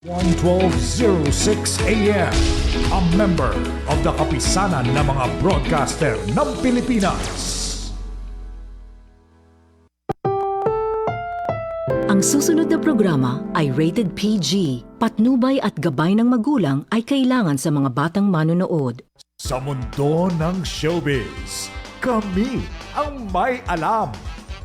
12:06 a.m. A member of the kapisanan ng mga broadcaster ng Pilipinas. Ang susunod na programa ay rated PG. Patnubay at gabay ng magulang ay kailangan sa mga batang manonood. Sa mundo ng showbiz, kami ang may alam.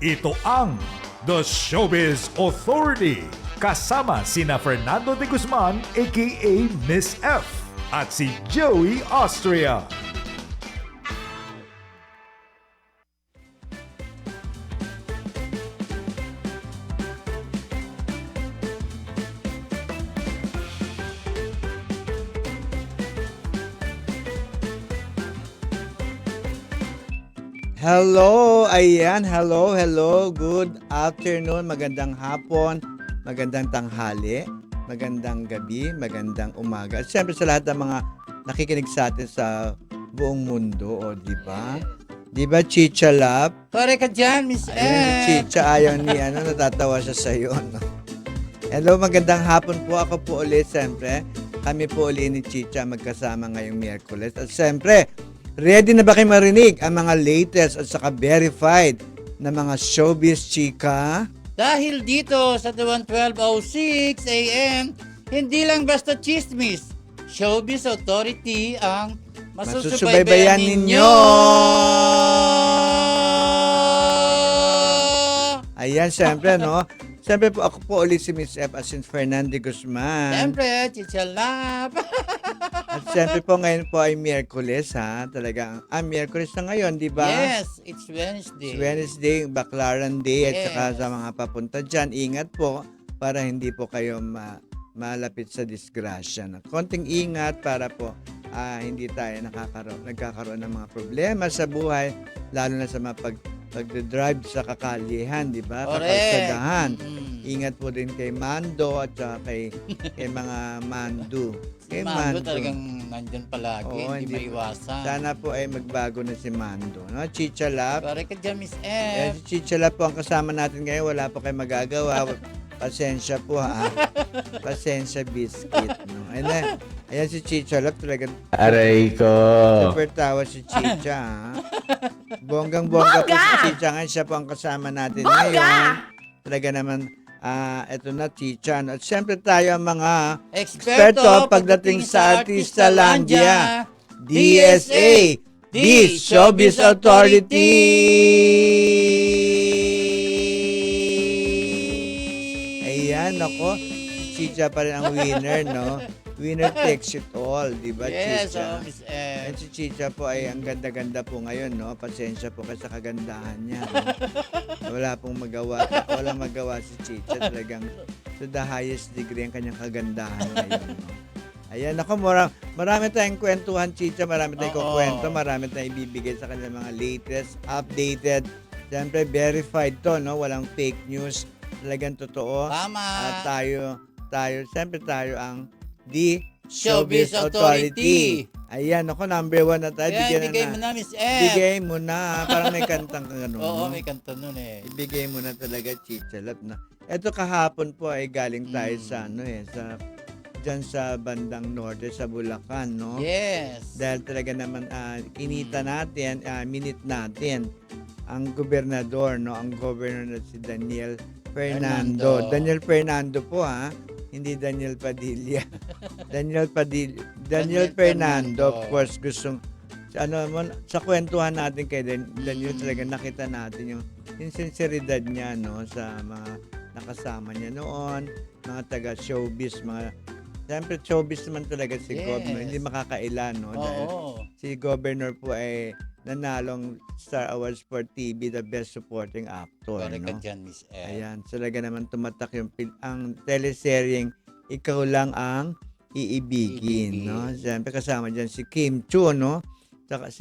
Ito ang The Showbiz Authority. Kasama sina Fernando de Guzman aka Miss F at si Joey Austria. Hello, ayan, hello, good afternoon, magandang hapon, magandang tanghali, magandang gabi, magandang umaga. At syempre sa lahat ng mga nakikinig sa atin sa buong mundo, o di ba? Di ba, Chicha Lap? Pare ka dyan, Miss Ayan, si Chicha, ayaw ni, natatawa siya sa iyo, no? Hello, magandang hapon po, ako po ulit, syempre. Kami po ulit ni Chicha magkasama ngayong Miyerkules. At syempre, ready na ba kayo marinig ang mga latest at saka verified na mga showbiz, chika? Dahil dito sa 12:06 a.m., hindi lang basta chismis. Showbiz Authority ang masusubaybayan ninyo. Ayan, syempre, no? Syempre po, ako po ulit si Miss F as in Fernando Guzman. Siyempre, chichalap. At syempre po, ngayon po ay Miyerkules, ha? Talagang, Miyerkules na ngayon, di ba? Yes, it's Wednesday. It's Wednesday, Baclaran Day, at Yes. saka sa mga papunta dyan, ingat po para hindi po kayo malapit sa disgrasya. No? Konting ingat para po hindi tayo nagkakaroon ng mga problema sa buhay, lalo na sa mga pag-drive sa kakalyehan, di ba? Kakalsadahan. Ingat po din kay Mando at saka kay mga Mandu. Si Mando talagang nandyan palagi, Oo, hindi maiwasan. Sana po ay magbago na si Mando. No? Chicha Lap. Pare ka dyan, Miss Ayan, F. si Chicha Lap po ang kasama natin ngayon. Wala po kayo magagawa. Pasensya po, ha. Pasensya biscuit. No? Ayan si Chicha Lap. Talagang Aray ko. super tawa si Chicha, ha. Bonggang-bongga po si Chicha. Ngayon siya po ang kasama natin ngayon. Talaga naman, eto na, Chicha. No? At syempre tayo ang mga eksperto pagdating sa Artistalandia. DSA, the Showbiz Authority. Ayan, ako. Si Chicha pa rin ang winner, no? Winner takes it all, di ba, Yes, Chicha? Miss And F. si Chicha po ay ang ganda-ganda po ngayon, no? Pasensya po kasi sa kagandahan niya, no? Wala pong magawa. Walang magawa si Chicha. Talagang to the highest degree ang kanyang kagandahan ngayon, no? Ayan, ako, marami tayong kwentuhan, Chicha. Marami tayong kukwento. Marami tayong ibibigay sa kanilang mga latest, updated. Siyempre, verified to, no? Walang fake news. Talagang totoo. Tama. At siyempre tayo ang The Showbiz Authority. Ayan, ako, number 1 na tayo. Kaya bigay mo na, Miss F. Bigay mo na. Parang may kantang gano'n. Oo, no? may kanta nun eh. Ibigay mo na talaga, Chicha Lap, na. Ito kahapon po ay galing tayo sa dyan sa bandang norte, sa Bulacan, no? Yes. Dahil talaga naman kinita natin, minute natin ang gobernador, no? Ang governor na si Daniel Fernando. Daniel Fernando po, ha? Hindi Daniel Padilla. Daniel Fernando, of course, gustong sa kwentuhan natin kay Daniel, talaga nakita natin yung sinseridad niya, no, sa mga nakasama niya noon, mga taga showbiz, siyempre showbiz naman talaga si Yes. Governor, hindi makakailan, no, dahil si Governor po ay nanalong Star Awards for TV, the Best Supporting Actor, Pare ka no. dyan, Miss F. Ayan, talaga naman tumatak ang teleseryeng Ikaw Lang Ang Iibigin, no? Siyempre kasama dyan si Kim Chu, no?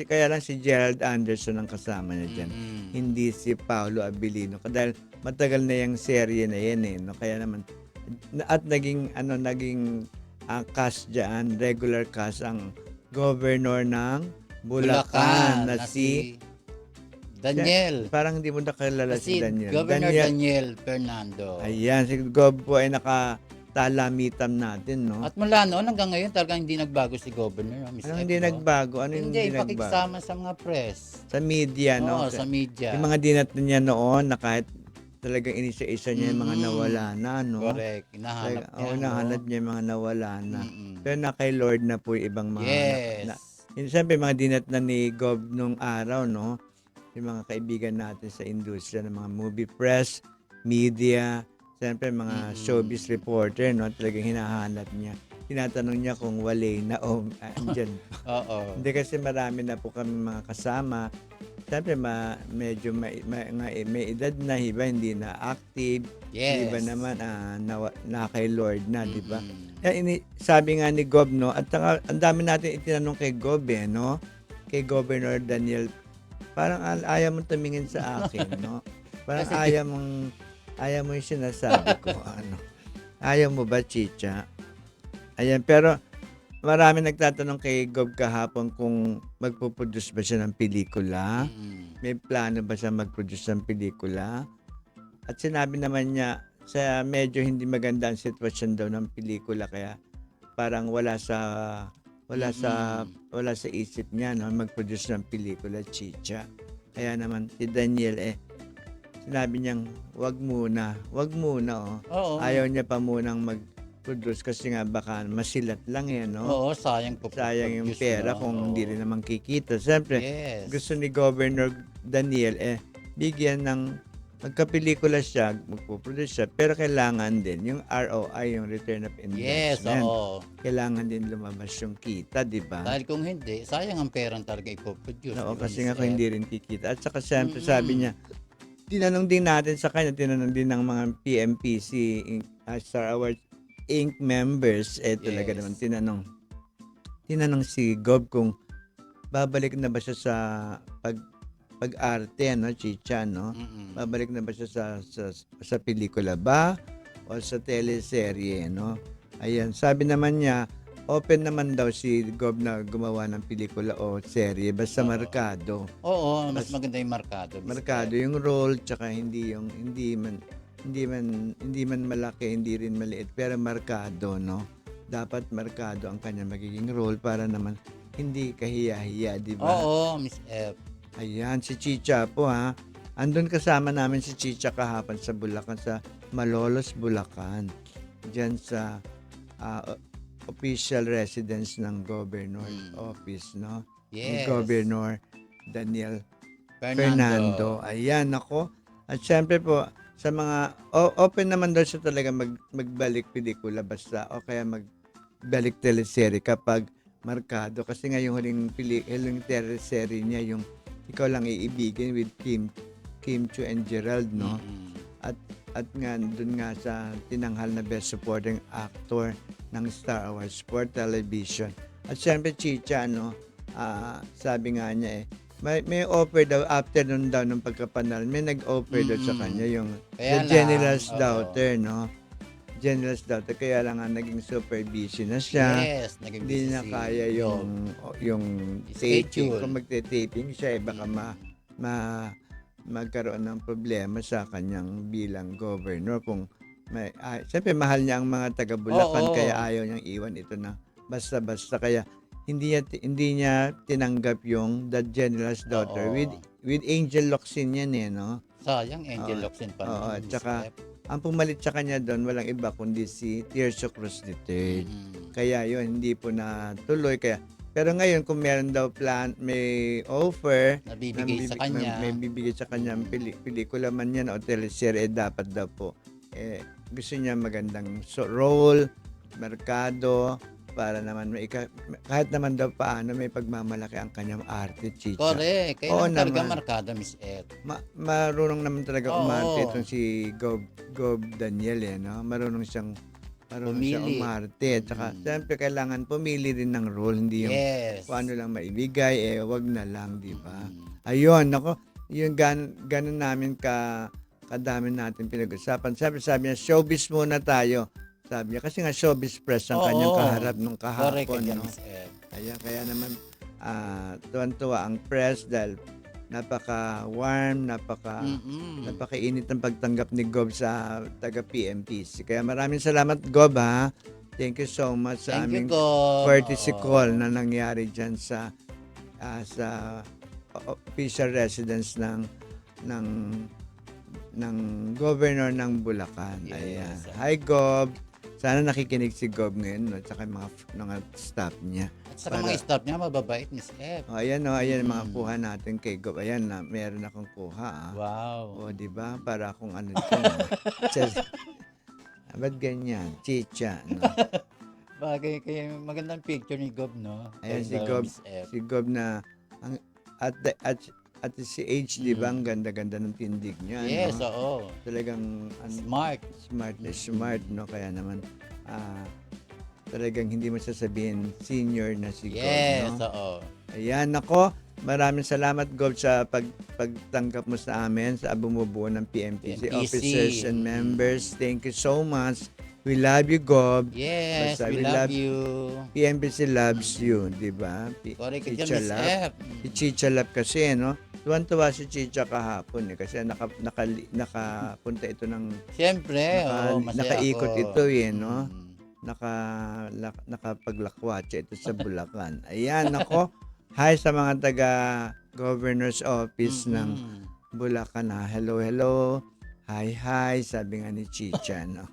Kaya lang si Gerald Anderson ang kasama niya dyan. Hindi si Paolo Abilino. Dahil matagal na yung serye na yan, eh, no? Kaya naman, at naging cast dyan, regular cast ang governor ng Bulacan na si Daniel. Parang hindi mo nakilala si Daniel. Governor Daniel Fernando. Ayan, si Gob po ay talamitan natin, no? At mula noon hanggang ngayon talagang hindi nagbago si Governor, Miss Anong Ek, hindi no? nagbago? Ano yung Hindi, hindi nagbago? pakikisama sa mga press. Sa media, no? Oo, sa media. Yung mga dinat niya noon na kahit talagang inisa-isa niya yung mga Mm. nawala na, no? Correct. Hinahanap niya, no? Nahanap niya yung mga nawala na. Mm-mm. Pero na kay Lord na po yung ibang mga Yes. siyempre mga dinat na ni Gov nung araw, no? Yung mga kaibigan natin sa industriya ng mga movie press, media, siyempre mga showbiz reporter, no? Talagang hinahanap niya. Tinatanong niya kung wale na o andyan. Oo. Hindi kasi marami na po kami mga kasama. Siyempre medyo may edad na, iba hindi na active. Yes. Iba naman na kay Lord na, di ba? Mm-mm. Kaya sabi nga ni Gob, no, at saka ang dami natin itinanong kay Gob, no? Kay Governor Daniel, parang ayaw mong tumingin sa akin, no? Parang Kasi- ayaw mo yung sinasabi ko, ano? Ayaw mo ba, Chicha? Ayan, pero marami nagtatanong kay Gob kahapon kung magpuproduce ba siya ng pelikula. Mm-mm. May plano ba siya mag-produce ng pelikula? At sinabi naman niya, sa medyo hindi maganda ang sitwasyon daw ng pelikula, kaya parang wala sa isip niya, no, mag-produce ng pelikula, Chicha. Kaya naman si Daniel sinabi niyang wag muna, oh. Oo. Ayaw niya pa munang mag-produce kasi nga baka masilat lang no. Oo, sayang po. Sayang yung produce, pera no? kung Oo. hindi rin naman kikita. Siyempre, Yes. gusto ni Governor Daniel bigyan ng magkapelikula siya, magpo-produce siya, pero kailangan din yung ROI, yung return of Yes, investment. oo. Kailangan din lumabas yung kita, di ba? Dahil kung hindi, sayang ang perang talaga ipoproduce. Oo, di ba, kasi Miss nga kung Ed? hindi rin kikita. At saka siyempre Mm-mm. sabi niya, tinanong din natin sa kanya, tinanong din ng mga PMPC Star Awards Inc. members, talaga Yes. naman tinanong si Gob kung babalik na ba siya sa pag-arte, no, Chicha, no? Mm-mm. Babalik na ba siya sa pelikula ba o sa teleserye, no? Ayan, sabi naman niya, open naman daw si Gob na gumawa ng pelikula o serye basta Oo. markado. Oo, mas maganda yung markado. Miss Markado Ed. yung role, tsaka hindi man malaki, hindi rin maliit, pero markado, no? Dapat markado ang kanya magiging role para naman hindi kahiya-hiya, di ba? Oo, Miss F. Ayan, si Chicha po, ha. Andun kasama namin si Chicha kahapon sa Bulacan, sa Malolos, Bulacan. Diyan sa official residence ng Governor Office, no? Ni Yes. Governor Daniel Fernando. Ayan, ako. At syempre po, sa mga, open naman daw siya talaga magbalik pelikula basta, o kaya magbalik teleserye kapag markado. Kasi nga yung huling teleserye niya, yung Ikaw Lang Iibigin with Kim Chiu and Gerald, no? Mm-mm. At nga, dun nga sa tinanghal na Best Supporting Actor ng Star Awards for Television. At syempre, Chicha, no? Sabi nga niya may offer daw after nun daw ng pagkapanal, may nag-offer daw sa kanya yung Kaya the General's lang, oo. Daughter, no? General's Daughter, kaya lang nga naging super busy na siya. Yes, naging Hindi busy na si kaya Gob. yung taping. Schedule. Kung magte-taping siya, baka magkaroon ng problema sa kanyang bilang governor. Kung siyempre mahal niya ang mga taga Bulacan, Oo. kaya ayaw niyang iwan ito na basta-basta. Kaya hindi niya tinanggap yung The General's Daughter Oo. with Angel Locsin yan, no? Sayang, Angel Oo. Locsin pa Oo, naman, at Miss saka, F. ang pumalit sa kanya doon, walang iba kundi si Tirso Cruz III. Mm. Kaya yun, hindi po natuloy. Pero ngayon, kung meron daw may offer, Nabibigay sa kanya. may bibigay sa kanya ang pelikula man yan o teleserye, dapat daw po. Gusto niya magandang role, merkado, para naman kahit naman daw paano may pagmamalaki ang kanyang arte, Chicha. Correct. Kaya Oo lang talaga naman. markado, Miss F. Marunong naman talaga Oo. umarte itong si Gob Daniel, no? Marunong siyang Pumili. umarte. At saka, siyempre, kailangan pumili rin ng role, hindi yung Yes. kung ano lang maibigay, wag na lang, di ba? Mm. Ayun, nako, yung ganun namin kadami natin pinag-usapan. Sabi niya, showbiz muna tayo. Sabi niya, kasi nga showbiz press ang kanyang Oo. kaharap nung Correct kahapon, ka dyan, no? Miss F. Kaya naman, tuwan-tuwa ang press dahil napaka-warm, napakainit ng pagtanggap ni Gob sa taga-PMPC. Kaya maraming salamat, Gob, ha. Thank you so much sa Thank you, aming Gob. courtesy Oo. call na nangyari dyan sa official residence ng governor ng Bulacan. Yes. Ayan. Hi, Gob. Sana nakikinig si Gob ngayon, no? Tsaka yung mga staff niya. At saka mga staff niya, mababait, Miss F. Ayan, ayan mga kuha natin kay Gob. Ayan na, meron akong kuha. Wow. O, di ba? Para akong ano dyan. Ba't ganyan? Chicha. No? Bagay, kaya magandang picture ni Gob, no? Ayan si Kay Gob. Miss F. Si Gob na at si age, di ba? Ang ganda-ganda ng tindig niya. Yes, no? oo. Talagang Smart. smart, no? Kaya naman, talagang hindi mo sasabihin senior na si Gob, Yes, no? oo. Ayan, nako. Maraming salamat, Gob, sa pagtanggap mo sa amin, sa bumubuo ng PMPC officers and members. Thank you so much. We love you, Gob. Yes, Basta we love you. PMPC loves you, di ba? Correct ka dyan, Chicha Miss Lab. F. Si Chicha Lab kasi, no? Tuwan-tuwa si Chicha kahapon, kasi nakapunta ito ng Siyempre, oo, masaya nakaikot ako. ito, no? Mm. Nakapaglakwatsa ito sa Bulacan. Ayan, nako. Hi sa mga taga Governor's Office ng Bulacan. Hello, hello. Hi, sabi nga ni Chicha, no?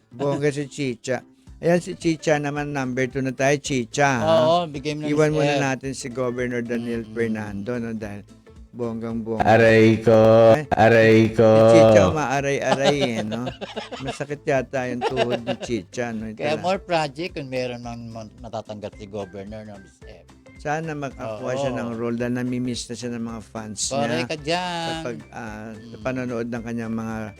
Bongga si Chicha. Ayan si Chicha naman, number 2 na tayo, Chicha. Ha? Oo, bigay mo na, Iwan Miss muna F. natin si Governor Daniel Fernando, no? Dahil bonggang-bongga. Aray ko. Si Chicha umaaray-aray, no? Masakit yata yung tuhod ni Chicha, no? Kaya more project kung meron mang matatanggap si Governor, no, Miss F. Sana mag-aqua siya ng role dahil namimiss na siya ng mga fans Correct niya ka dyan. sa panonood ng kanyang mga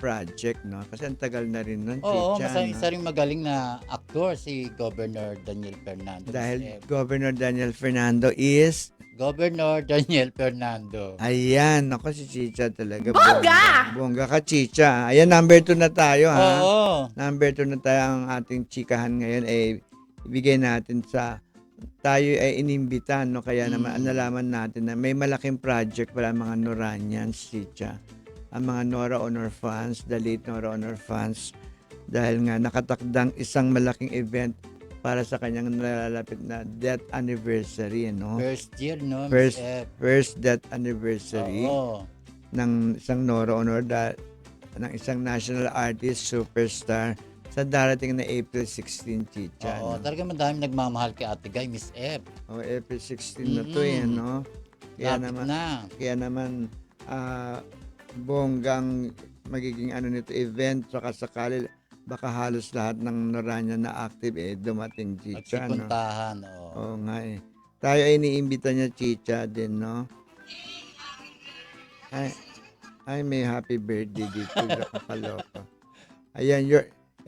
project, no? Kasi ang tagal na rin nun, Oo, Chicha, no? isa rin magaling na aktor si Governor Daniel Fernando. Dahil Miss F. Governor Daniel Fernando is, Governor Daniel Fernando. ayan, ako si Chicha talaga. Bongga! Bongga ka, Chicha. Ayan, number 2 na tayo, ha? Oo. Number 2 na tayo. Ang ating chikahan ngayon ay ibigay natin tayo ay inimbita, no? Kaya naman nalaman natin na may malaking project para mga Noranians, Chicha. Ang mga Nora Honor fans, the late Nora Honor fans, dahil nga nakatakdang isang malaking event para sa kanyang nalalapit na death anniversary, no? First year, no, Miss F. First death anniversary Oo. ng isang Nora Honor, ng isang national artist, superstar, sa darating na April 16, Chicha. Oo, no? talaga madami nagmamahal kay Ate Guy, Miss F. April 16 na to, no? Lapit na. Kaya naman, bonggang magiging event, saka sakali, baka halos lahat ng Noranya na active, dumating, Chicha, no? Magsipuntahan, oo. Oo nga, Tayo ay iniimbita niya, Chicha, din, no? Ay, may happy birthday dito, nakakaloka. Ayan,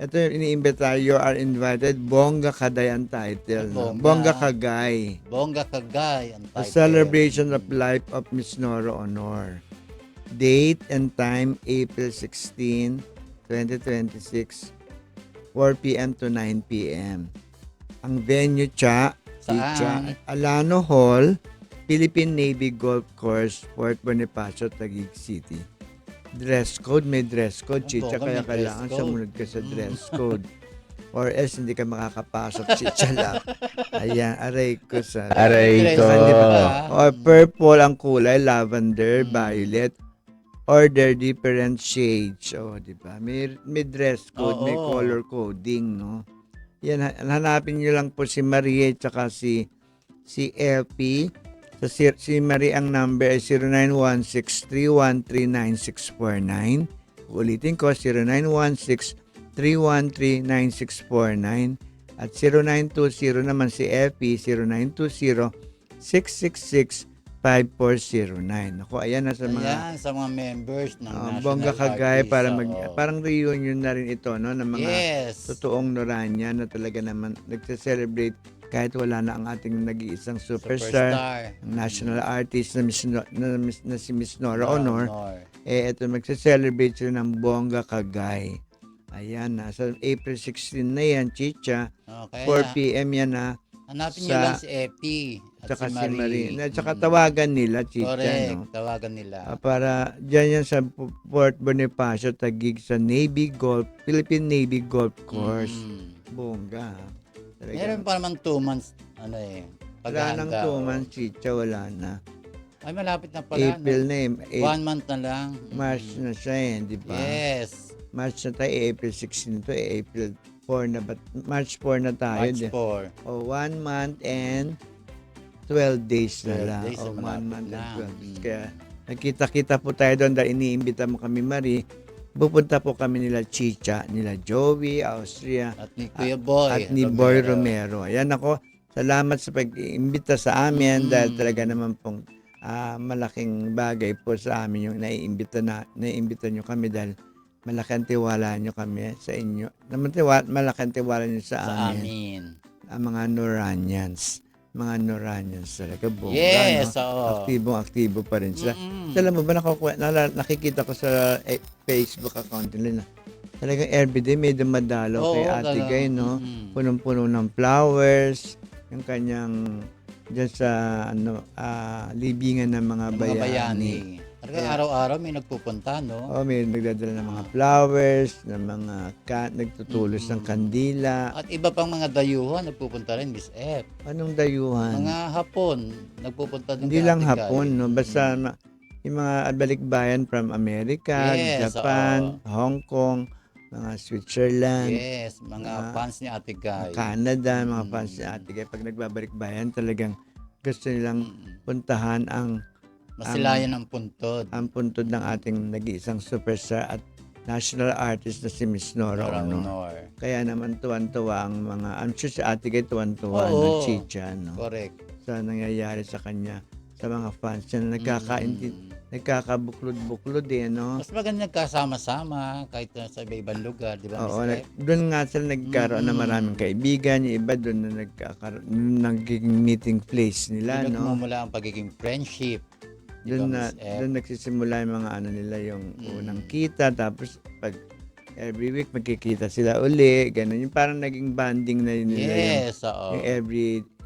ito yung iniimbita, you are invited, Bongga Kaday ang title, no? Bongga Kagay. Bongga Kagay ang The title. celebration of life of Miss Nora Honor. Date and time, April 16, 2026, 4 p.m. to 9 p.m. Ang venue, Saan? Alano Hall, Philippine Navy Golf Course, Fort Bonifacio, Taguig City. Dress code, may dress code, Chicha, bongga, kaya may kailangan dress code. sumunod ka sa dress code. Or else, hindi ka makakapasok, Chicha lang. Ayan, aray ko sa... Aray ko. Or purple ang kulay, lavender, violet, or their different shades. Di ba? May dress code, may color coding, no? Yan, hanapin niyo lang po si Marie at saka si LP. Si Marie ang number ay 0916-313-9649. Ulitin ko, 0916-313-9649. At 0920 naman si LP, 0920-666-5409. Ako, ayan na sa mga... Ayan, sa mga members ng National Bongga Kagay, Artists, parang reunion na rin ito, no? Ng mga yes. totoong Noranya na talaga naman nagse-celebrate kahit wala na ang ating nag-iisang superstar, ang national artist na si Miss Nora Honor. Ito magse-celebrate sila ng Bongga Kagay. Ayan na. Sa April 16 na yan, Chicha. Okay, 4 p.m. yan na. Hanapin nyo Sa- lang si Epi at Tsaka si si Marie. Marie. Tsaka tawagan nila, Chicha, Correct, no? tawagan nila. Para dyan yan sa Port Bonifacio, Taguig sa Philippine Navy Golf Course. Mm. Bongga. Talaga. Meron pa naman 2 months, Wala nang paghahanda. 2 months, Chicha, wala na. Ay, malapit na pala. April na eh. 1 month na lang. March na siya di ba? Yes. March na tayo, April 16 to, April 4 na ba? March 4 na tayo. March 4. 1 month and 12 days na 12 lang. days, 1 malapit month and na. 12 days. Kaya nagkita-kita po tayo doon dahil iniimbita mo kami, Marie. Pupunta po kami nila Chicha, nila Joey, Austria, At ni Kuya Boy. at ni Boy Romero. Ayan ako, salamat sa pag-iimbita sa amin dahil talaga naman pong malaking bagay po sa amin yung naiimbita nyo kami dahil malaki ang tiwala nyo kami sa inyo. Malaki ang tiwala nyo sa Sa amin. amin. Ang mga Noranians. Mga Noranians talaga. Bongga, Yes, no? oo. Aktibong-aktibo pa rin sila. Mm-mm. Alam mo ba, nakikita ko sa Facebook account nila na talagang everyday may dumadalo Oo, kay Ate talaga. Gay, no? Mm-mm. Punong-puno ng flowers, yung kanyang dyan sa libingan ng mga Ng mga bayani. bayani. Talagang Kaya- araw-araw may nagpupunta, no? Oh, may nagdadala ng mga flowers, ng mga nagtutulos ng kandila. At iba pang mga dayuhan nagpupunta rin, Miss F. Anong dayuhan? Mga Hapon nagpupunta din Hindi kay lang Ate Guy. hapon, no? Basta yung mga balikbayan from America, Yes, Japan, Hong Kong, mga Switzerland, Yes, mga fans ni Ate Guy. Canada, mga fans ni Ate Gay. Pag nagbabalikbayan, talagang gusto nilang puntahan ang Masilayan ang puntod. puntod ng ating nag-iisang superstar at national artist na si Miss Nora Nora Honor. Honor. Kaya naman tuwan-tuwa ang mga, I'm sure si Ate Gay tuwan-tuwa Oo. ng Chicha, no? Correct. Sa nangyayari sa kanya, sa mga fans niya na nagkakabuklod-buklod no? Mas maganda nagkasama-sama kahit sa iba-ibang lugar, di ba, Oo, Miss F? doon nga sila nagkaroon ng maraming kaibigan, yung iba doon na nagiging meeting place nila, Doon no? nagmumula ang pagiging friendship. Di ba, Doon na Miss F? doon nagsisimula yung mga ano nila, yung unang kita, tapos pag every week magkikita sila uli, ganun. Yung parang naging banding na yun nila Yes, oo. yung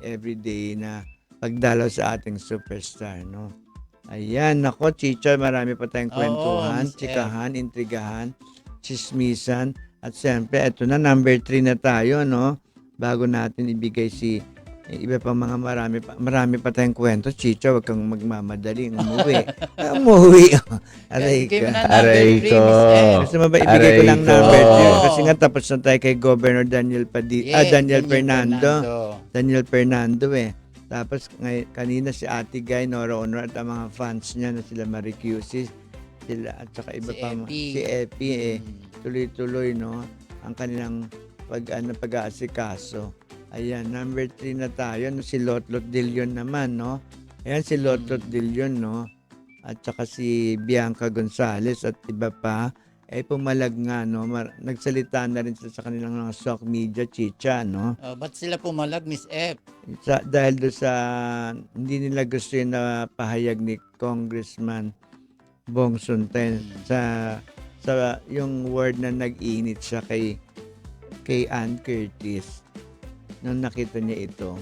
every day na pagdalaw sa ating superstar, no? Ayan, nako, Chicha, marami pa tayong Oo, kwentuhan, Miss F. tsikahan, intrigahan, chismisan, at siyempre, eto na, number 3 na tayo, no? Bago natin ibigay iba pang mga marami pa tayong kwento. Chicha, wag kang magmamadaling umuwi. Umuwi. Aray Bigay mo ka. na number Aray 3, ko. Miss F. Gusto mo ba ibigay ko Aray lang ko. number 3? Oo. Kasi nga tapos na tayo kay Governor Daniel Yes, Daniel Fernando. Fernando. Daniel Fernando Tapos kanina si Ate Guy, Nora Honor at ang mga fans niya na sila Marie Cusis, sila at saka iba Si pa Epi. si Epi tuloy-tuloy no ang kanilang pag-aasikaso. Ayan, number 3 na tayo, no, si Lotlot De Leon naman, no? Ayan, si Lotlot De Leon, no? At saka si Bianca Gonzales at iba pa, pumalag nga, no? Nagsalita na rin sila sa kanilang mga social media, Chicha, no? Ba't sila pumalag, Miss F? Dahil doon sa, hindi nila gusto yung napahayag ni Congressman Bong Sunten sa yung word na nag-init siya kay Ann Curtis nung nakita niya ito.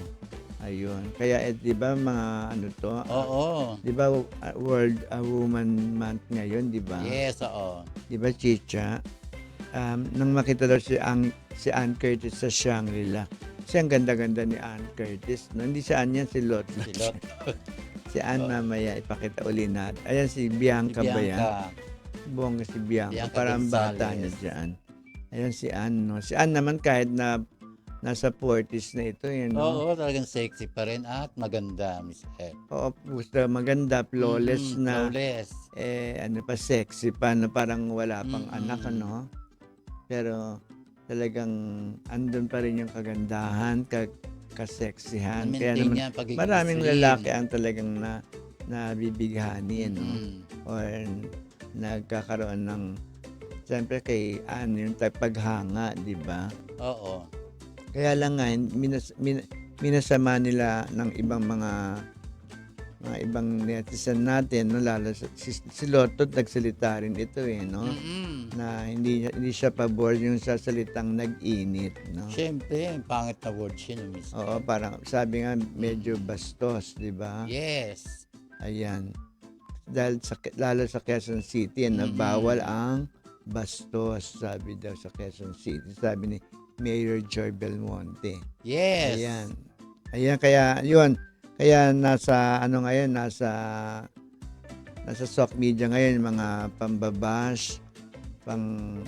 Ayun. Kaya di ba mga ano to? Oo. Di ba World Woman Month ngayon, di ba? Yes, oo. Di ba, Chicha? Nang makita daw si Ann Curtis sa Shangri-La. Kasi ang ganda-ganda ni Ann Curtis. No? Hindi si Ann yan, si Lot. Si Lot. Si Ann mamaya, ipakita uli natin. Ayan, si Bianca ba yan? Bianca. Bongga si Bianca. Bianca Parang Gonzales. bata niya dyan. Ayan si Ann, no? Si Ann naman kahit na nasa 40s na ito, yun, no? Oo, talagang sexy pa rin at maganda, Miss F. Oo, gusto, maganda, flawless na. Flawless. Ano pa, sexy pa, no? Parang wala pang Mm-mm. anak, ano? Pero talagang andun pa rin yung kagandahan, kaseksihan. Kaya Maintain naman, niya ang pagiging maraming slim. lalaki ang talagang nabibighani, no? Mm. Or nagkakaroon ng, siyempre kay Ann, yung paghanga, di ba? Oo. Kaya lang nga, minasama nila ng ibang mga mga ibang netizen natin, no, lalo si Lotot nagsalita rin ito no, na hindi siya pabor yung sa salitang nag-init, no. Siyempre, pangit na word siya, Miss. Oo, parang sabi nga medyo bastos, di ba? Yes. Ayan. Dahil lalo sa Quezon City, na bawal ang bastos, sabi daw sa Quezon City. Sabi ni Mayor Joy Belmonte. Yes. Ayan, kaya yun. Kaya nasa ngayon, nasa soc media ngayon, mga pambabash, pang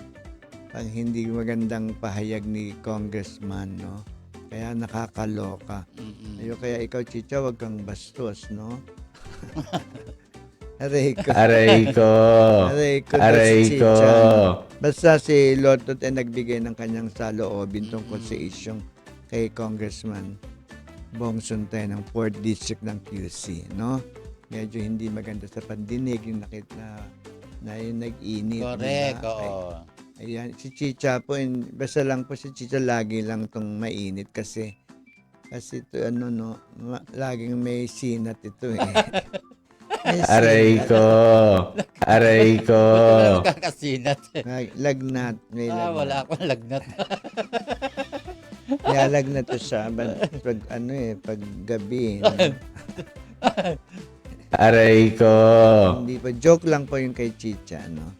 hindi magandang pahayag ni Congressman, no? Kaya nakakaloka. Kaya ikaw, Chicha, wag kang bastos, no? Aray ko. Aray ko. Si Chicha. Basta si Lotot ay nagbigay ng kanyang saloobin tungkol sa isyong kay Congressman Bong Suntay ng 4th District ng QC, no? Medyo hindi maganda sa pandinig yung nakita na yung nag-init. Correct, diba? oo. Ayan, si Chicha po, basta lang po si Chicha lagi lang tong mainit kasi ito laging may sinat ito eh. Aray ko. Aray ko. Wala kang kasinat. Lagnat. May lagnat. Wala akong lagnat. Nalagnat to siya pag pag gabi. No? Aray ko. Hindi pa, joke lang po yung kay Chicha, no?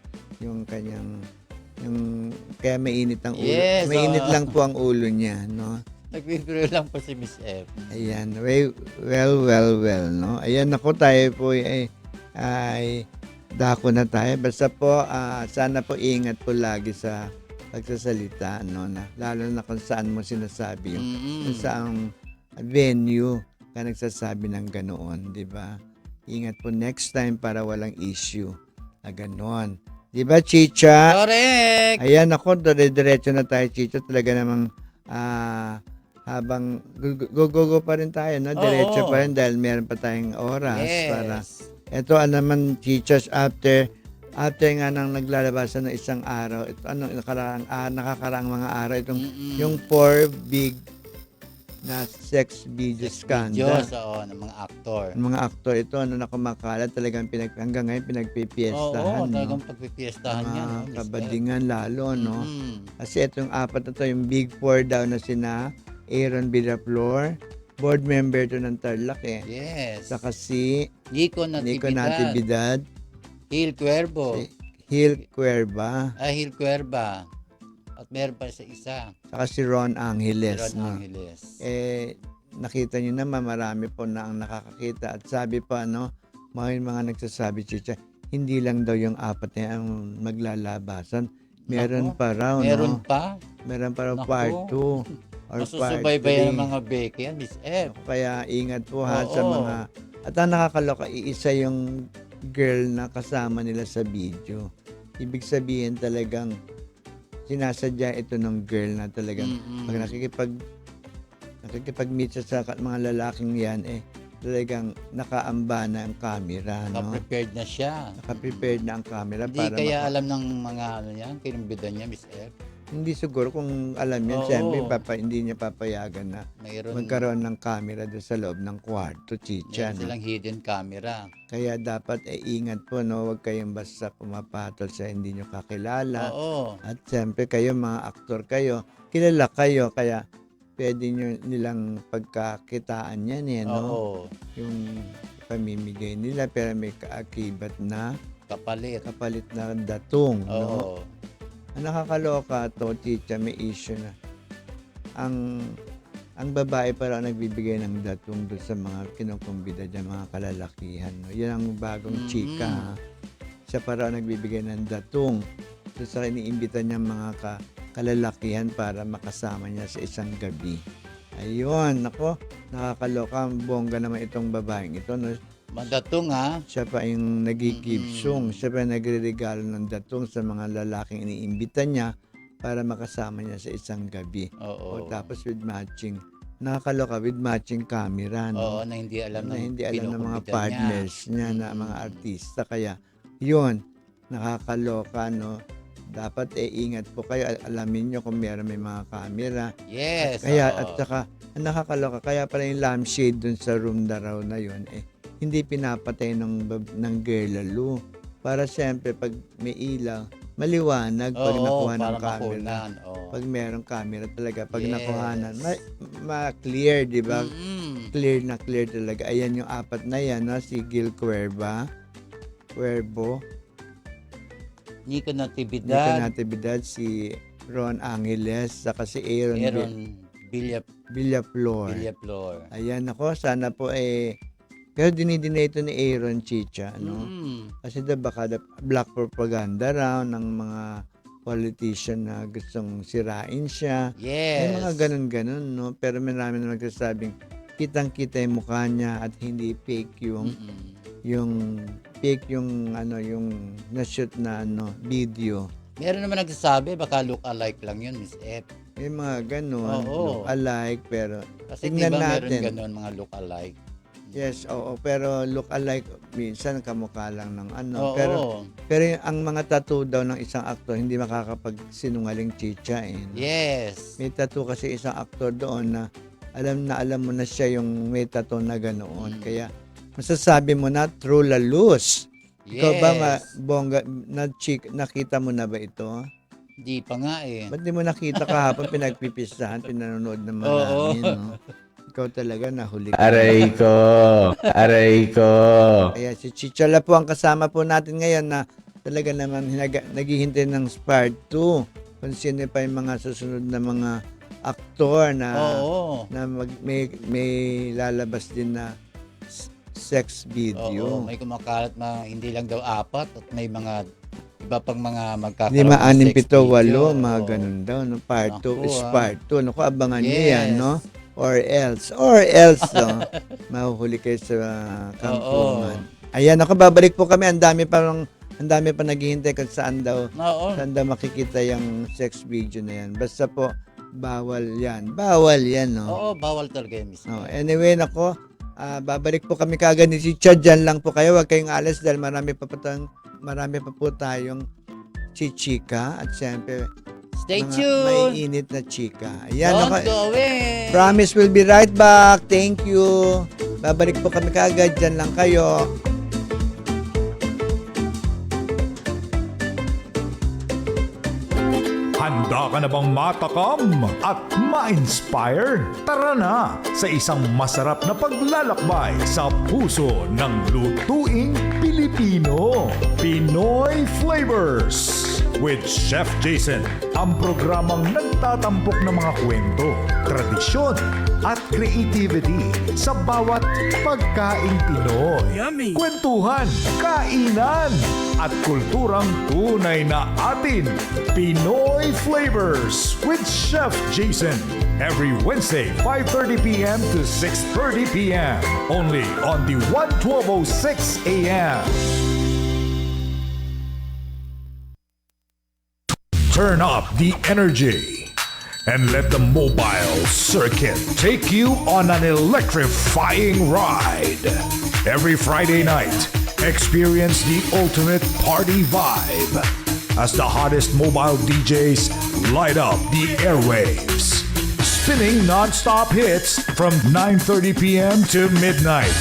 Yung kanyang, kaya mainit ang ulo. Yes, Mainit lang po ang ulo niya, no? Nagbibiro lang po si Miss F. Ayan, well, no? Ayan, ako tayo po ay dako na tayo. Basta po, sana po ingat po lagi sa pagsasalita, no? Lalo na kung saan mo sinasabi yung kung saang venue ka nagsasabi ng ganoon, di ba? Ingat po next time para walang issue na ganoon. Di ba, Chicha? Correct! Ayan, ako, diretso na tayo, Chicha. Talaga namang habang go pa rin tayo, no? Diretso pa rin dahil meron pa tayong oras para ito naman, Chicha, after nga nang naglalabasan ng isang araw, ito nakakaraang mga araw itong yung 4 big na sex video scandal. Diyos, ng mga aktor. Mga aktor ito na kumakalat talagang hanggang ngayon pinagpipiestahan, Oo, no? talagang pagpipiestahan yan. Mga kabadingan lalo, no? Kasi itong apat na to, yung Big Four daw na sina Aaron Villaflor, board member to ng Tarlac Yes. Saka si Nico Nico Natividad. Natividad, Hil Cuervo. si Hil Cuerva, Hil Cuerva. At meron pa sa isa. saka si Ron Angeles, Ron no? Angeles. Nakita niyo naman, marami po na ang nakakakita. At sabi pa, no, mga nagsasabi, Chicha, hindi lang daw yung apat na ang maglalabasan. Meron Naku, pa raw, meron no? pa. Meron pa raw Naku. part 2 or part Masusubaybayan 3. ng mga beke yan, Miss F. Kaya ingat po ha sa Oo. mga... At ang nakakaloka, iisa yung girl na kasama nila sa video. Ibig sabihin talagang sinasadya ito ng girl na talagang pag nakikipag-meet siya sa mga lalaking yan, talagang nakaamba na ang camera, no? Naka-prepared na siya. Naka-prepared na ang camera Hindi para kaya alam ng mga yan, kinumbidan niya, Miss F. hindi siguro kung alam yan, Oo. siyempre hindi niya papayagan na Mayroon magkaroon ng camera doon sa loob ng kwarto, Chicha, yan no? silang hidden camera. Kaya dapat ingat po, no? Huwag kayong basta pumapatol sa hindi nyo kakilala. Oo. At siyempre kayo, mga aktor kayo, kilala kayo, kaya pwede nyo nilang pagkakitaan yan, no? Oo. Yung pamimigay nila, pero may kaakibat na Kapalit. na datong, no? Oo. Ang nakakaloka to, Chicha, may issue na ang babae para nagbibigay ng datong doon sa mga kinukumbida dyan, mga kalalakihan, no? Yan ang bagong chika, ha? Siya para nagbibigay ng datong doon sa iniimbita niya mga kalalakihan para makasama niya sa isang gabi. Ayun, nako, nakakaloka. Ang bongga naman itong babaeng ito, no? Madatong ha. Siya pa yung nagigibsong. Siya pa yung nagre-regalo ng datong sa mga lalaking iniimbita niya para makasama niya sa isang gabi. Oo. O tapos with matching. Nakakaloka, with matching camera, no? Oo, na hindi alam Na hindi alam ng mga kinukumpitan partners niya na mga artista. Kaya, yun, nakakaloka, no? Dapat ingat po kayo. Alamin nyo kung meron may mga camera. Yes. Kaya, oo. at saka, ang nakakaloka, kaya pala yung lampshade dun sa room na raw na yun, hindi pinapatay ng girl lalo. Para siyempre, pag may ilaw, maliwanag pag nakuha ng para camera. makunan. Oo. Pag merong camera talaga, pag Yes. nakuhanan, ma-clear, di ba? Mm-mm. Clear na clear talaga. Ayan yung apat na yan, no? Si Gil Cuervo, Nico Nico Natividad, Natividad, si Ron Angeles, saka si Aaron Villaflor. Villaflor. Ayan ako, sana po pero dinidinay ito ni Aaron Chicha, no? Kasi baka black propaganda raw ng mga politician na gustong sirain siya. May Yes. mga ganun-ganun, no? Pero marami na nagsasabing kitang-kita yung mukha niya at hindi fake yung na-shoot na video. Meron naman nagsasabi, baka look-alike lang yun, Miss F. May mga ganun, Oo. alike, pero Kasi tingnan diba meron natin. ganun, mga look-alike. Yes, oo, pero look alike minsan kamukha lang ng Oo. pero ang mga tattoo daw ng isang aktor hindi makakapagsinungaling chicha no? Yes. May tattoo kasi isang aktor doon na alam mo na siya yung may tattoo na ganoon. Kaya masasabi mo na true lalus. Ikaw ba bongga nakita mo na ba ito? Di pa nga Ba't di mo nakita kahapon pinagpipistahan, pinanonood naman namin, no? Ikaw talaga nahuli ka. Aray ko. Kaya si Chichala po ang kasama po natin ngayon na talaga naman naghihintay ng part 2. Kung sino pa yung mga susunod na mga aktor na may lalabas din na sex video. May kumakalat na hindi lang daw 4 at may mga iba pang mga magkakaroon 5, 6, 7, 8, video. mga ganun daw. No? Part 2 Naku, is part 2. Naku, abangan niyo Yes. yan, no? Or else, no? Mahuhuli kayo sa kampungan. Ayan, ako babalik po kami. Ang dami pa naghihintay kung saan daw makikita yung sex video na yan. Basta po, bawal yan, no? Oo, bawal talaga yun, Miss. Anyway, nako, babalik po kami kagad ni Chicha. Dyan lang po kayo. Huwag kayong alas dahil marami pa po tayong chichika. At syempre, Stay may tuned. init na chika. Ayan, Don't nako. go away. Promise we'll be right back. Thank you. Babalik po kami kagad. Dyan lang kayo. Handa ka na bang matakam at ma-inspire? Tara na sa isang masarap na paglalakbay sa puso ng lutuing Pilipino. Pinoy Flavors with Chef Jason. Ang programang nagtatampok ng mga kwento, tradisyon at creativity sa bawat pagkaing Pinoy. Yummy! Kwentuhan, kainan, at kulturang tunay na atin. Pinoy Flavors with Chef Jason. Every Wednesday, 5:30 p.m. to 6:30 p.m. Only on the 1206 a.m. Turn up the energy and let the mobile circuit take you on an electrifying ride. Every Friday night, experience the ultimate party vibe as the hottest mobile DJs light up the airwaves. Spinning non-stop hits from 9:30 p.m. to midnight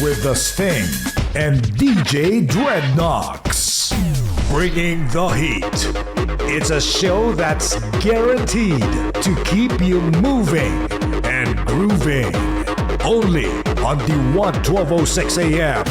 with The Sting and DJ Dreadnox. Bringing the heat. It's a show that's guaranteed to keep you moving and grooving. Only on the 1206 AM.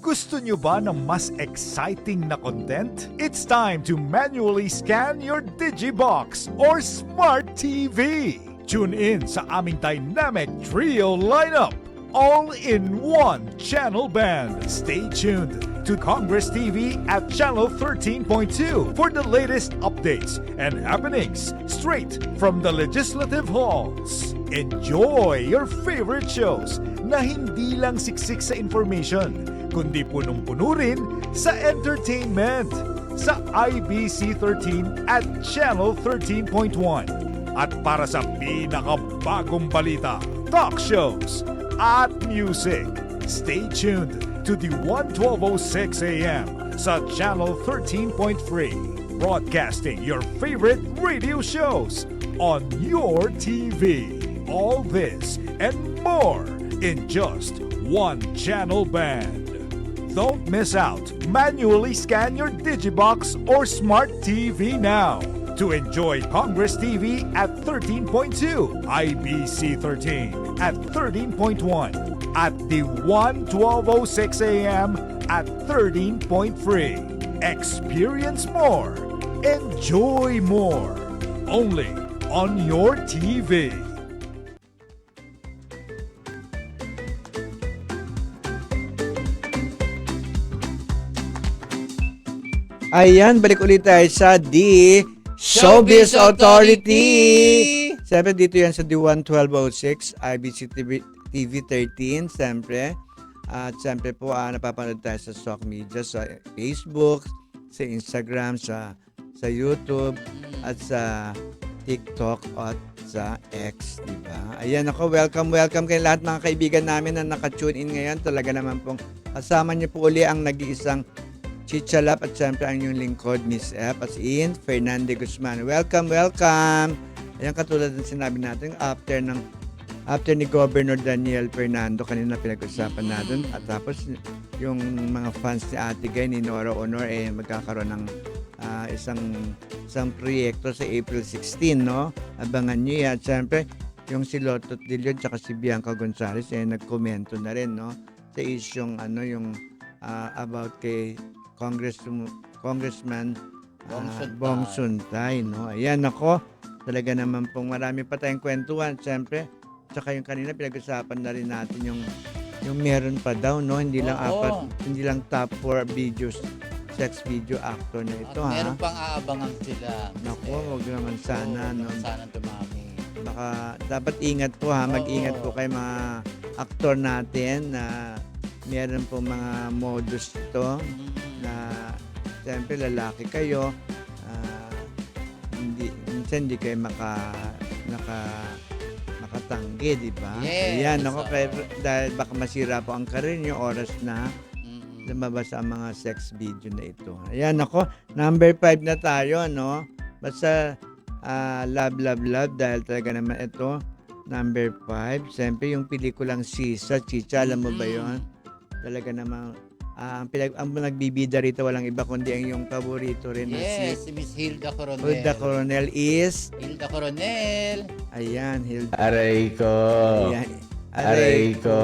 Gusto nyo ba ng mas exciting na content? It's time to manually scan your Digibox or Smart TV. Tune in sa aming dynamic trio lineup. All in one channel band. Stay tuned to Congress TV at channel 13.2 for the latest updates and happenings straight from the legislative halls. Enjoy your favorite shows na hindi lang siksik sa information, kundi punong-puno rin sa entertainment sa IBC 13 at channel 13.1. At para sa pinakabagong balita, talk shows at music, stay tuned to the 1206 AM sa channel 13.3, broadcasting your favorite radio shows on your TV. All this and more in just one channel band. Don't miss out. Manually scan your Digibox or Smart TV now to enjoy Congress TV at 13.2, IBC 13 at 13.1, at the 1206 AM at 13.3. Experience more. Enjoy more. Only on your TV. Ayan, balik ulit tayo sa The Showbiz Authority. Siyempre, dito yan sa D1 1206, IBC TV 13, siyempre. At siyempre po, napapanood tayo sa social media, sa Facebook, sa Instagram, sa YouTube, at sa TikTok, at sa X, diba? Ayan ako, welcome kayo lahat mga kaibigan namin na naka-tune in ngayon. Talaga naman pong kasama niyo po uli ang nag-iisang Chichalap at siyempre ang inyong lingkod, Miss F, as in Fernande Guzman. Welcome! Ayan, katulad ng sinabi natin, after ni Governor Daniel Fernando, kanina pinag-usapan natin, at tapos yung mga fans ni Ate Guy, ni Nora Honor, magkakaroon ng isang proyekto sa April 16, no? Abangan nyo yan. At siyempre, yung si Lotot Dillon at si Bianca Gonzalez, nagkomento na rin, no? Sa isyong, yung about kay Congressman Bong Suntay, no? Ayan, ako, talaga naman pong marami pa tayong kwentuhan, siyempre. Tsaka yung kanina pinag-usapan na rin natin yung meron pa daw, no? Hindi lang hindi lang top 4 videos, sex video actor na ito, At meron pang aabangan sila. Naku, wag naman sana, no? Sana dumami. Baka dapat ingat po, ha? Mag-ingat po kayo mga aktor natin na meron po mga modus ito na siyempre lalaki kayo, minsan hindi kayo makatanggi, di ba? Yes. Ayan, ako, dahil baka masira po ang karir nyo, oras na lumabas ang mga sex video na ito. Ayan, ako, number 5 na tayo, no? Basta love, dahil talaga naman ito, number 5. Siyempre, yung pelikulang Sisa, Chicha, alam mo ba yun? Talaga namang ang nagbibida rito walang iba kundi ang yung paborito rin na Yes, si Miss Hilda Coronel. Hilda Coronel is Hilda Coronel. ayan, Hilda. Aray ko. Ayan. Aray ko.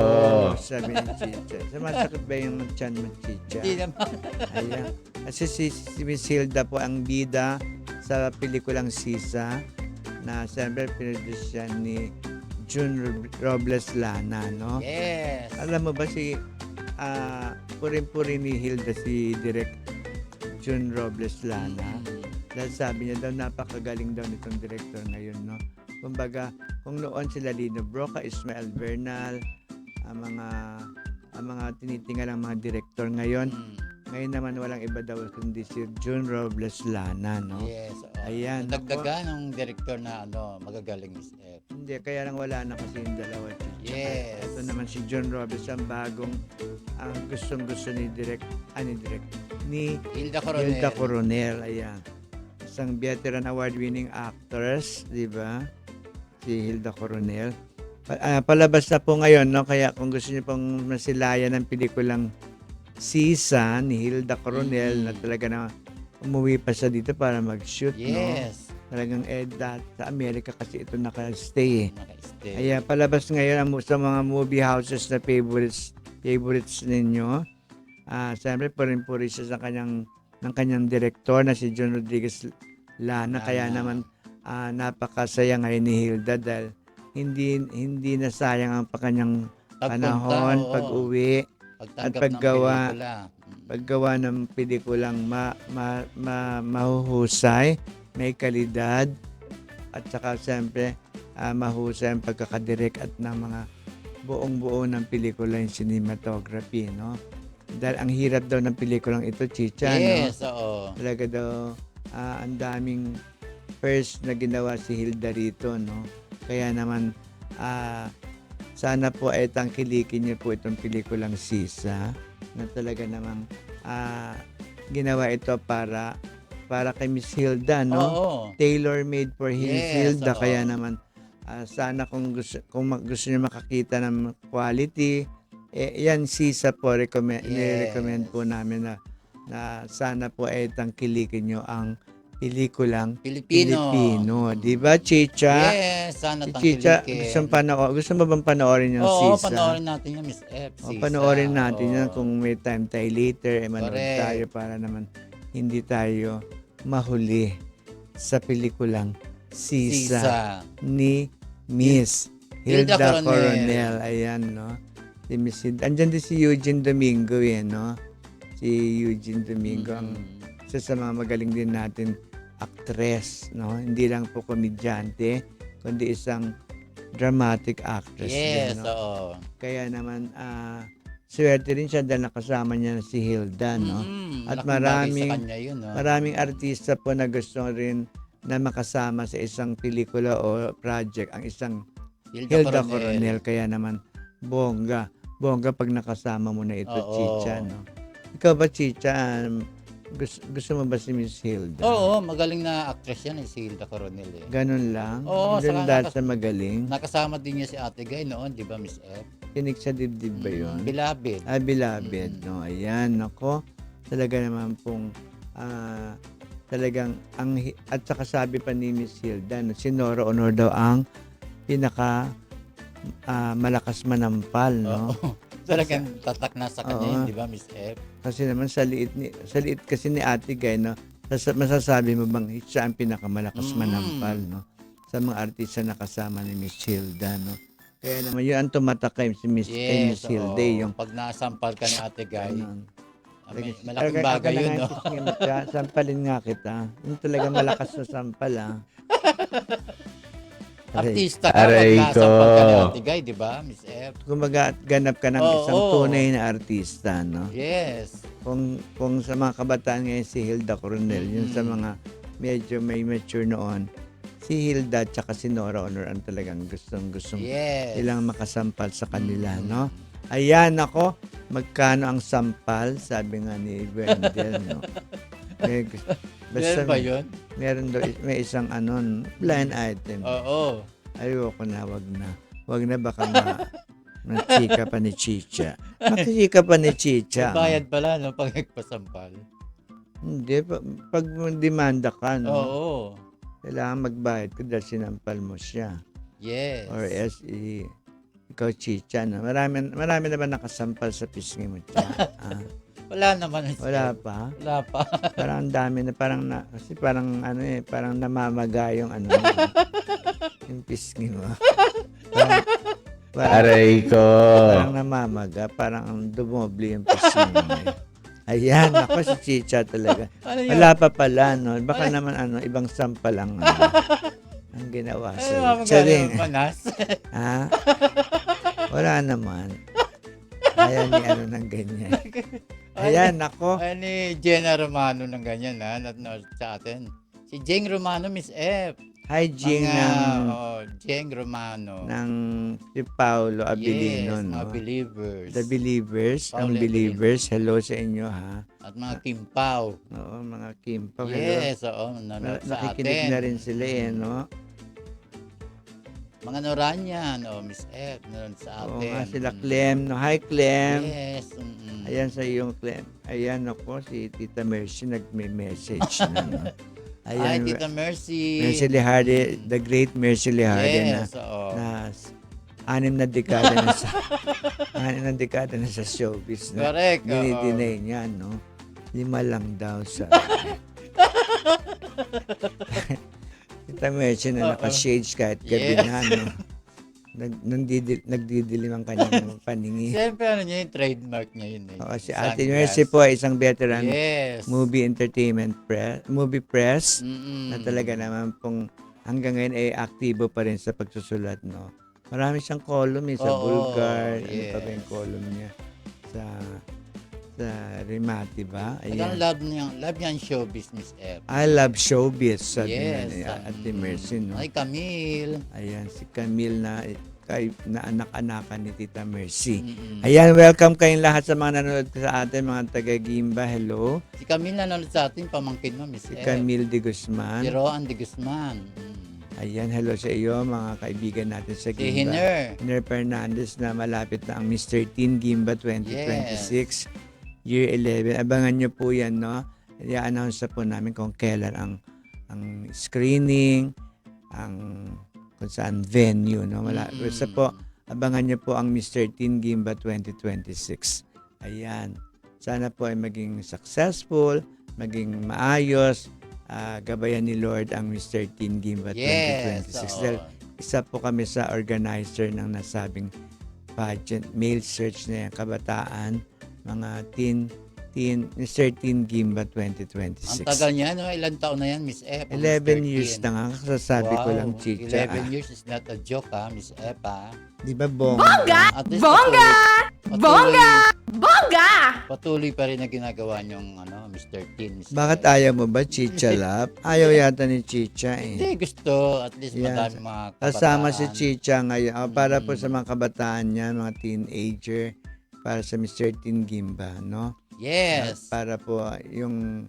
Sabi ni Chicha. Sumasakit ba yung tiyan mo, Chicha? Hindi naman. Ayan. Kasi si Miss Hilda po ang bida sa pelikulang Sisa na siyempre pinroduce yan ni June Robles Lana, no? Yes. Alam mo ba si purin-puri ni Hilda si Direk June Robles Lana. Dahil sabi niya daw, napakagaling daw nitong director ngayon, no? Kumbaga, kung noon sila Lino Broca, Ismael Bernal, ang mga tinitingal ng mga director ngayon, ngayon naman walang iba daw kundi si June Robles Lana, no? Yes. Ayan. Dagdagan ng director na magagaling Miss F. Hindi, kaya lang wala na kasi yung dalawa. Yes. Ito naman si John Robles, ang bagong, ang gustong-gusto ni Hilda Coronel. Hilda Coronel, ayan. Isang veteran award-winning actress, di ba? Si Hilda Coronel. Palabas na po ngayon, no? Kaya kung gusto niyo pong masilayan ng pelikulang Sisa ni Hilda Coronel na talaga na umuwi pa siya dito para mag-shoot, no? Yes. Talagang sa Amerika kasi ito naka-stay, eh. Naka-stay. Ayan, palabas ngayon sa mga movie houses na favorites ninyo. Siyempre, purin-puri siya ng kanyang direktor na si John Rodriguez Lana. Kaya naman, napakasaya ngayon ni Hilda dahil hindi na sayang ang kanyang panahon, pag-uwi, at paggawa ng pelikulang mahuhusay, may kalidad, at saka siyempre, mahusay ang pagkakadirect at ng mga buong-buo ng pelikula yung cinematography, no? Dahil ang hirap daw ng pelikulang ito, Chicha, yes, no? Oo. Talaga daw, ang daming first na ginawa si Hilda rito, no? Kaya naman, sana po ay tangkilikin niyo po itong pelikulang Sisa na talaga namang ginawa ito para kay Miss Hilda, no? Oo. Tailor-made for Miss Hilda. Oo. Kaya naman, sana kung gusto niyo makakita ng quality yan Sisa po, Yes. nire-recommend po namin na sana po ay tangkilikin nyo ang pelikulang Filipino. Pilipino. Di ba, Chicha? Yes, sana Si Chicha, tangkilikin. gusto mo bang panoorin yung Oo, Sisa? panoorin natin yung Miss F. O, Sisa. panoorin natin Oo. yan kung may time tayo later, manood Correct. tayo para naman hindi tayo mahuli sa pelikulang Sisa, Sisa. ni Miss Hilda Hilda Coronel. Coronel. Ayan, no? Si Miss Hilda. Andyan din si Eugene Domingo, no? Si Eugene Domingo, ang isa sa mga magaling din natin actress, no? Hindi lang po komedyante, kundi isang dramatic actress Yes, din, no? oo. Kaya naman, swerte rin siya dahil nakasama niya si Hilda, no? At Malaking bagay maraming- sa kanya yun, no? Maraming artista po na gusto rin na makasama sa isang pelikula o project ang isang Hilda Coronel. Kaya naman, bongga pag nakasama mo na ito, Oo. Chicha, no? Ikaw ba, Chicha, gusto mo ba si Miss Hilda? Oo, magaling na actress yan si Hilda Coronel eh. Ganun lang? Oo, Ganun saka dahil sa magaling? Nakasama din niya si Ate Guy noon, di ba, Miss F? Kinig sa dibdib ba yun? Beloved. Beloved, no? Ayan, nako. Talaga naman pong talagang at saka sabi pa ni Miss Hilda, no, si Nora Honor daw ang pinaka malakas manampal, no? Oo. Talagang tatak na sa kanya Oo. yun, di ba, Miss F? Kasi naman sa liit kasi ni Ate Guy, no, masasabi mo bang siya ang pinakamalakas manampal, no? Sa mga artista na kasama ni Miss Hilda, no? Kaya naman yun ang tumatak kay Miss Yes, Hilda, oo. yung Pag nasampal ka ni Ate Guy, ganun. malaking bagay yun, no? Sampalin nga kita. Yung talaga malakas na sampal, Artista ka, Aray pag nasampal ka ni ko. Ate Guy, di ba, Miss F? Kumbaga, ganap ka ng Oo, isang oo. tunay na artista, no? Yes. Kung sa mga kabataan ngayon si Hilda Coronel, yun sa mga medyo may mature noon, si Hilda at saka si Nora Honor ang talagang gustong Yes. ilang makasampal sa kanila, no? Ayan, ako, magkano ang sampal? Sabi nga ni Wendell, no? Meron ba yun? Meron daw, may isang blind item. Oo. Ayoko na, wag na. Wag na, baka chika pa ni Chicha. Makachika pa ni Chicha. May bayad pala, no, pag nagpasampal. Hindi, pag demanda ka, no? Oo. Kailangan magbayad ko dahil sinampal mo siya. Yes. Or else, ikaw, Chicha, no? Marami naman nakasampal sa pisngi mo, Chicha. Wala naman. Wala pa. Wala pa. Parang ang dami na, kasi parang parang namamaga yung yung pisngi mo. Aray ko. Parang namamaga, parang dumoble yung pisngi mo. Ayan, ako si Chicha talaga. Ano yun? Wala pa pala, no? Baka naman ibang sampal ang ang ginawa Ano sa'yo. naman Charing. manas? Ha? Wala naman. Ayaw ni ng ganyan. Ayan, ako. Ay, ni Jenna Romano ng ganyan, ha? Nanonood sa atin. Si Jeng Romano, Miss F. Hi, Jing Jeng Romano. ng si Paolo Abilino, Yes, no? mga believers. The Believers, ang Paolo Believers. Hello sa inyo, ha? At mga Kimpaw. Oo, mga Kimpa. Yes, oo. Nanonood sa Nakikinig atin. na rin sila, no? Mga Noranyan, Miss F. Nanonood sa Oo atin. nga, sila Clem, no? Hi, Clem. Yes. Ayan sa iyong Clem. Ayan ako, si Tita Mercy nagme-message na, no? Hi, Ayan, Tita Mercy. Mercy Liharde, the great Mercy Liharde Yes, oo. na 6 na dekada na sa 6 na dekada na sa showbiz na Correct, oo. dinidinay niya, no? 5 lang daw sa Tita Mercy na naka-shades kahit gabi Yes. na, no? Nagdidilim ang kanyang paningin. Siyempre, niya yung trademark niya yun eh. Oo, si Sunglass. Ate Mercy po ay isang veteran Yes. movie press Mm-mm. na talaga naman pong hanggang ngayon ay aktibo pa rin sa pagsusulat, no? Marami siyang column sa Oo, Bulgar, ano pa ba yes. yung column niya sa Rimati ba? Talagang Ayan. love niya ang showbiz, Miss F. I love showbiz, sabi nga Yes. ni Ate Mercy, no? Ay, Camille. Ayan, si Camille na anak-anakan ni Tita Mercy. Mm-mm. Ayan, welcome kayong lahat sa mga nanonood sa atin, mga taga-Gimba. Hello. Si Camille nanonood sa atin, pamangkin mo, Miss Si F. Camille de Si Guzman. Roan de Guzman. Ayan, hello sa iyo mga kaibigan natin sa Si Gimba. Hiner. Hiner Fernandez na malapit na ang Mr. Teen Gimba 2026, Year 11. Abangan nyo po yan, no? I-announce na po namin kung kailan ang screening, kung saan venue, no? Basta po, abangan nyo po ang Mr. Teen Gimba 2026. Ayan. Sana po ay maging successful, maging maayos, gabayan ni Lord ang Mr. Teen Gimba 2026. Dahil isa po kami sa organizer ng nasabing pageant, mail search na yan, kabataan, mga Mr. Teen Gimba 2026. Ang tagal niya, no? Ilang taon na yan, Miss F? 11 years na nga, kasasabi ko lang, Chicha. 11 years is not a joke, ha, Miss F, ha? Di ba, Bongga? At least Patuloy pa rin na ginagawa niyong Mr. Teen. Miss Bakit F. ayaw mo ba, Chicha Lap? Ayaw yata ni Chicha eh. Hindi, gusto. At least Yan. madami mga kabataan. Kasama si Chicha ngayon. Para po sa mga kabataan niya, mga teenager, para sa Mr. Teen Gimba, no? Yes. Para po yung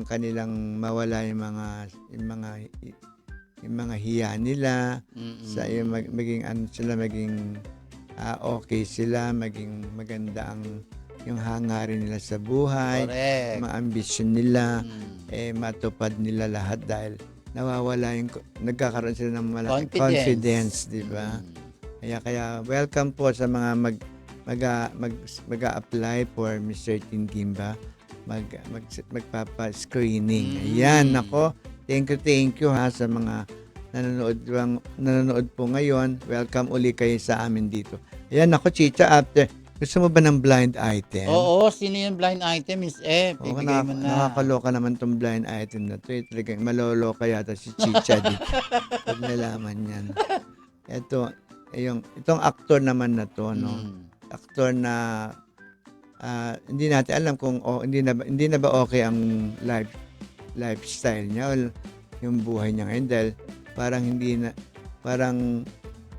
kanilang mawala yung mga hiya nila, sa yung maging okay sila, maging maganda yung hangarin nila sa buhay, Correct. mga ambisyon nila, matupad nila lahat dahil nagkakaroon sila ng malaking confidence, di ba? Kaya welcome po sa mga mag-a-apply for Mr. Teen Gimba, magpapa-screening. Ayan, nako. Thank you ha sa mga nanonood po ngayon. Welcome uli kayo sa amin dito. Ayan, nako, Chicha, gusto mo ba ng blind item? Oo, sino yung blind item, Miss F? Ibigay mo na. Nakakaloka naman tong blind item na to. Talagang maloloka yata si Chicha dito. Pag nalaman yan. Itong actor naman na to, no? Actor na hindi natin alam kung hindi na ba okay ang lifestyle niya o yung buhay niya ngayon dahil parang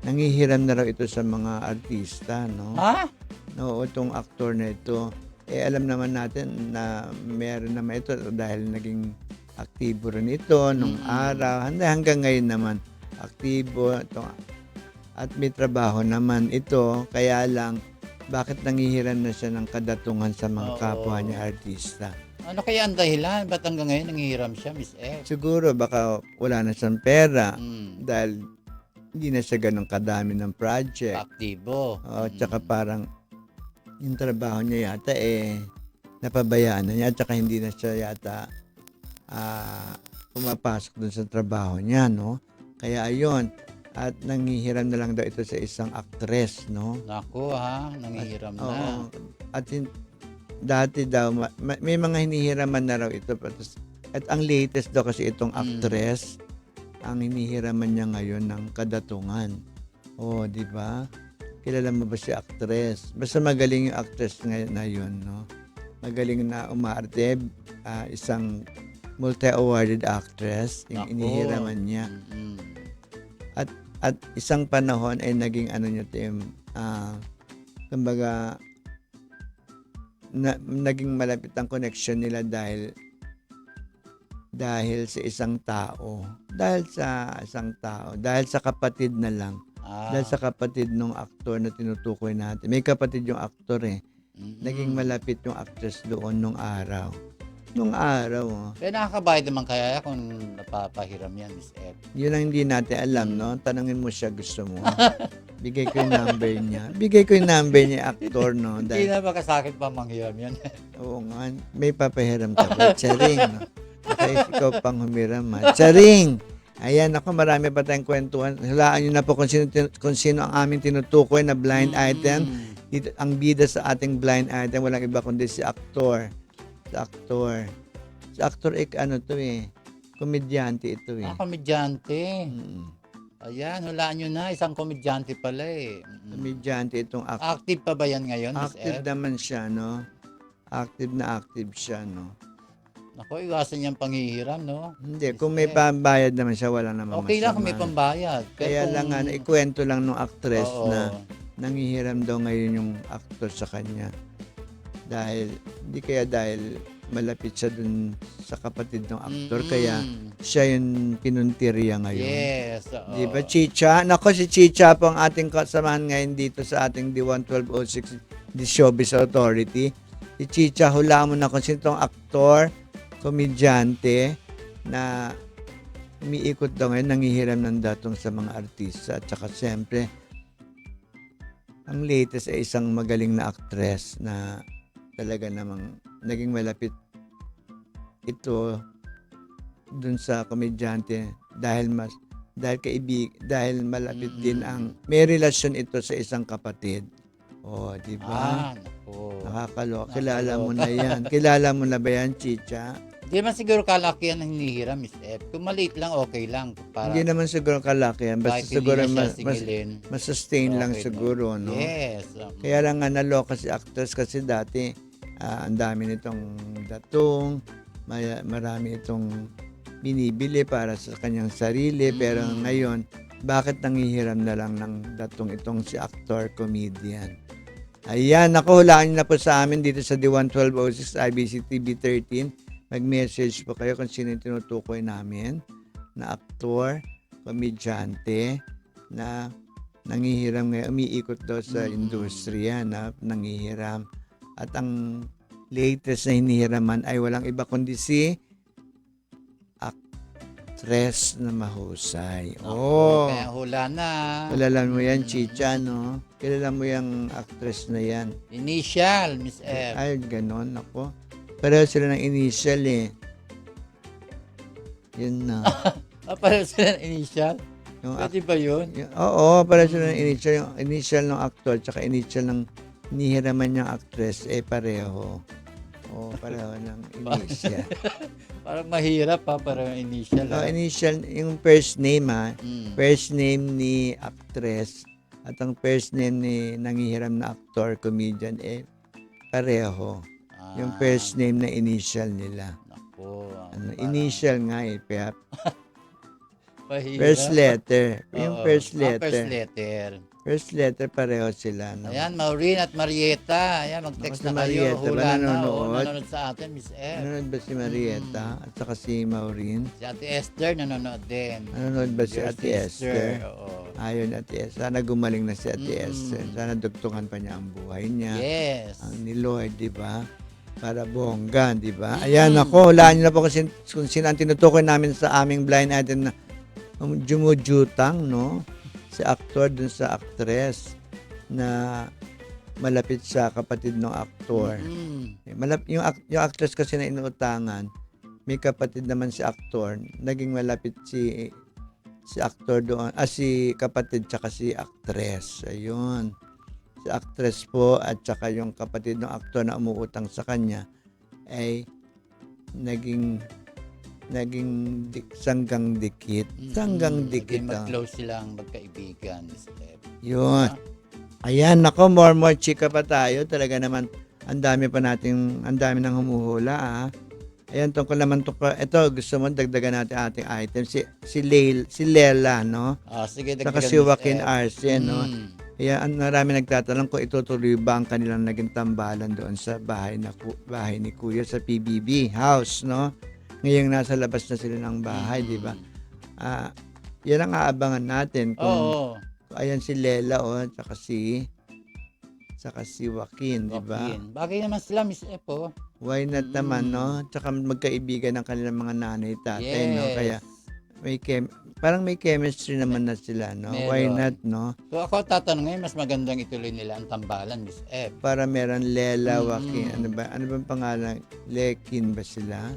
nangihiram na raw ito sa mga artista, no? Ha? Oo, itong actor na ito. Alam naman natin na meron naman ito dahil naging aktibo rin ito nung araw. Hanggang ngayon naman, aktibo ito. At may trabaho naman ito. Kaya lang, bakit nangihiram na siya ng kadatungan sa mga kapwa niya artista? Ano kaya ang dahilan? Ba't hanggang ngayon nangihiram siya, Miss F? Siguro baka wala na siyang pera dahil hindi na siya ganun kadami ng project. Aktibo. Tsaka parang yung trabaho niya yata napabayaan na niya, tsaka hindi na siya yata pumapasok dun sa trabaho niya, no? Kaya ayun, at nangihiram na lang daw ito sa isang actress, no? Naku ha, nangihiram na. Oo. At dati daw, may mga hinihiraman na raw ito. At ang latest daw kasi itong actress, ang hinihiraman niya ngayon ng kadatungan. Di ba? Kilala mo ba si actress? Basta magaling yung actress na yun, no? Magaling na umarte, isang multi-awarded actress, yung inihiraman niya. At isang panahon ay naging niya kumbaga, naging malapit ang connection nila dahil sa isang tao. Dahil sa kapatid na lang. Dahil sa kapatid ng aktor na tinutukoy natin. May kapatid yung aktor Naging malapit yung actress doon nung araw. Pero nakakabayad naman kaya kung napapahiram yan, Miss F. Yun ang hindi natin alam, no? Tanungin mo siya, gusto mo. Bigay ko yung number niya. Actor, no? Hindi na ba kasakit pa manghiram yan? Oo nga. May papahiram ka ba? Charing, no? Kaya ikaw pang humiram, ha? Charing! Ayan, ako, marami pa tayong kwentuhan. Hulaan nyo na po kung sino ang aming tinutukoy na blind item. Dito, ang bida sa ating blind item, walang iba kundi si actor. Si actor, komedyante ito Komedyante. Ayan, hulaan nyo na. Isang komedyante pala Komedyante itong actor. Active pa ba yan ngayon, Miss Active F? naman siya, no? Active siya, no? Ako, iwasan niyang panghihiram, no? Hindi, kung may pambayad naman siya, wala naman Okay lang kung may masama. pambayad. Kaya lang ikwento lang nung actress Oo. na nangihiram daw ngayon yung actor sa kanya. Dahil malapit siya dun sa kapatid ng aktor. Kaya siya yung pinuntirya ngayon. Yes. Oo. Di ba, Chicha? Nako, si Chicha po ang ating kasamahan ngayon dito sa ating D11206, The Showbiz Authority. Si Chicha, hula mo na kung sino tong aktor, komedyante, na umiikot daw ngayon, nangihiram ng datong sa mga artista. At saka siyempre, ang latest ay isang magaling na actress na talaga namang naging malapit ito dun sa komedyante dahil malapit din ang may relasyon ito sa isang kapatid. Oh, di ba? Naku. Nakakaloka. Kilala mo na yan. Kilala mo na ba yan, Chicha? Di man siguro kalaki yan ang hinihiram, Miss F. Kung maliit lang, okay lang. Para Hindi naman siguro kalaki yan. Basta kahit siguro hindi na siya singilin. mas-sustain lang Okay, siguro, no? Yes. Kaya lang nga naloka si actress kasi dati ang dami nitong datong, marami itong binibili para sa kanyang sarili. Pero ngayon, bakit nangihiram na lang ng datong itong si actor, comedian? Ayan, ako, hulaan niyo na po sa amin dito sa D11206 IBC TV 13. Mag-message po kayo kung sino yung tinutukoy namin na aktor, komedyante, na nangihiram ngayon, umiikot daw sa industriya na nangihiram. At ang latest na hinihiraman ay walang iba kundi si actress na mahusay. Oh, Kaya hula na. kilala mo yan, Chicha, no? Kilala mo yung actress na yan. Initial, Miss F. Ay, ganon, ako. Pareho sila ng initial eh. Yun na. Pareho sila ng initial? Yung Pwede ba yun? Oo, pareho sila ng initial. Yung initial ng actor tsaka initial ng nihiraman niyang actress, pareho. Oo, pareho ng initial. Parang mahirap parang initial. Initial, yung first name Mm. first name ni actress at ang first name ni nangihiram na actor, comedian, pareho. Yung first name na initial nila. Naku. Initial nga kaya Mahirap. first letter. Yung Oo. first First letter. letter. First letter pareho sila. No? Ayan, Maureen at Marieta. Ayan, mag-text Ako si na kayo. Marieta ba Hula na. nanonood? Nanonood sa atin, Miss F. Nanonood ba si Marieta at saka si Maureen? Si Ate Esther nanonood din. Nanonood ba si Your Ate Esther? Oo. Ayun, Ate Esther. Sana gumaling na si Ate Esther. Sana dugtungan pa niya ang buhay niya. Yes. Ang ni Lord, di ba? Para bongga, di ba? Ayan, ako, hulaan niyo na po kung sino ang tinutukoy namin sa aming blind item na jumujutang, no? Si actor dun sa actress na malapit sa kapatid ng aktor. Yung actress kasi na inuutangan, may kapatid naman si aktor, naging malapit si actor doon, si kapatid tsaka si actress. Ayun. Si actress po at saka yung kapatid ng aktor na umuutang sa kanya ay naging sanggang dikit. Sanggang dikit. Mag-close silang magkaibigan, Miss F. Yun. Ayan, nako, more chika pa tayo. Talaga naman, ang dami nang humuhula, Ayan, tungkol naman ito, gusto mo dagdagan natin ating item. Si Lela, no? Sige, Saka dagdagan, si Miss Joaquin F. Arce, no? Kaya marami nagtatanong kung itutuloy ba ang kanilang naging tambalan doon sa bahay ni Kuya sa PBB house, no? Ngayong nasa labas na sila ng bahay, di ba? Yan ang aabangan natin kung ayan si Lela, saka si Joaquin, di ba? Bagay naman sila, Miss F, Why not naman, no? Tsaka magkaibigan ng kanilang mga nanay, tatay, no? Kaya parang may chemistry naman na sila, no? Meron. Why not, no? So ako tatanong ngayon, mas magandang ituloy nila ang tambalan, Miss F. Para meron Lela, Joaquin, ano bang pangalan? Lekin ba sila?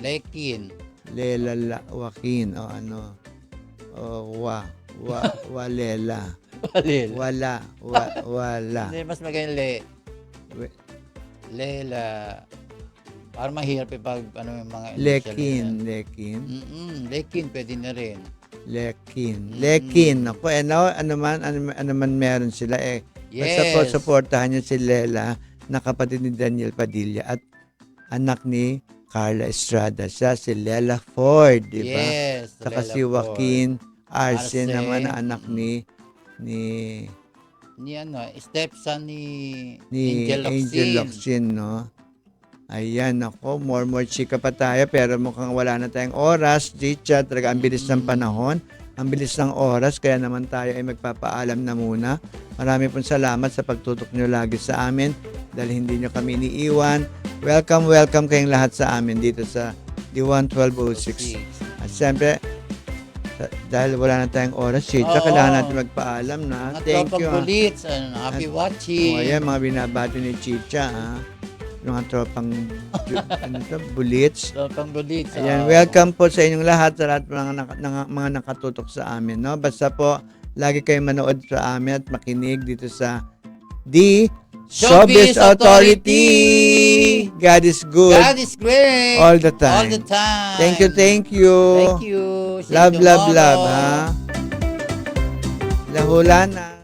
Lekin. Lela, Joaquin, o ano? O Walela. Walil. Wala. Hindi, mas magandang Lela. Para mahirap pag yung mga initial nila. Lekin. Lekin, pwede na rin. Lekin. Ako, ano man meron sila, basta po, supportahan niyo si Lela, na kapatid ni Daniel Padilla, at anak ni Carla Estrada. Siya, si Lela Ford, di ba? Yes. Saka Lela si Joaquin Arce Arce. naman, na anak ni stepson ni Angel Angel Locsin. Locsin, no? Ayan, ako, more chika pa tayo pero mukhang wala na tayong oras. Chicha, talaga ang bilis ng panahon. Ang bilis ng oras, kaya naman tayo ay magpapaalam na muna. Marami pong salamat sa pagtutok nyo lagi sa amin dahil hindi nyo kami iniiwan. Welcome kayong lahat sa amin dito sa D1-1206. At siyempre, dahil wala na tayong oras, Chicha, Oo. kailangan natin magpaalam na. Mga Thank tropang you. Bulits, happy watching. O ayan, mga binabati ni Chicha. Mga tropang Bulits. Tropang Bulits. Ayan, welcome po sa inyong lahat, sa lahat mga nakatutok sa amin. No? Basta po, lagi kayong manood sa amin at makinig dito sa The Showbiz Authority. God is good God is great. all the time. All the time. Thank you. Thank you. See you Love, tomorrow. ha? Lahula na.